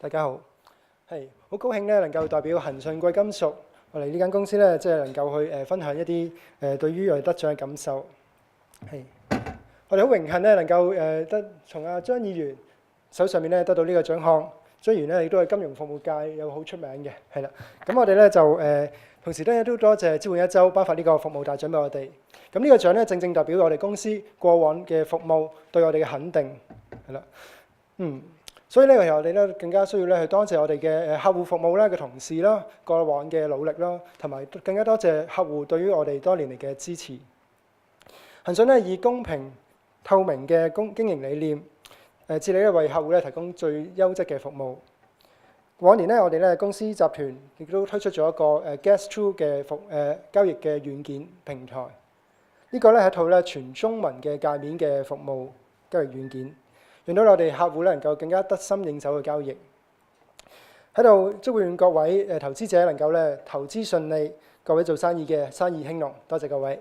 大家好，好高興咧，能夠代表恒信貴金屬，我哋呢間公司咧，即係能夠去分享一啲對於我哋得獎嘅感受。我哋好榮幸咧，能夠得從阿張議員手上面咧得到呢個獎項。張議員咧亦都係金融服務界有好出名嘅，係啦。咁我哋咧就同時咧都多謝支援一周頒發呢個服務大獎俾我哋。咁呢個獎咧正正代表我哋公司過往嘅服務對我哋嘅肯定，係啦，所以咧，其實我哋咧更加需要咧去多謝我哋嘅客戶服務啦嘅同事啦，過往嘅努力啦，同埋更加多謝客戶對於我哋多年嚟嘅支持。恒信咧以公平透明嘅經營理念，致力咧為客戶咧提供最優質嘅服務。往年咧，我哋咧公司集團亦都推出咗一個Guest2 嘅交易嘅軟件平台。呢個咧係一套咧全中文嘅界面嘅服務交易軟件。令到我哋客戶咧能夠更加得心應手嘅交易。喺度祝願各位投資者能夠咧投資順利，各位做生意嘅生意興隆。多謝各位。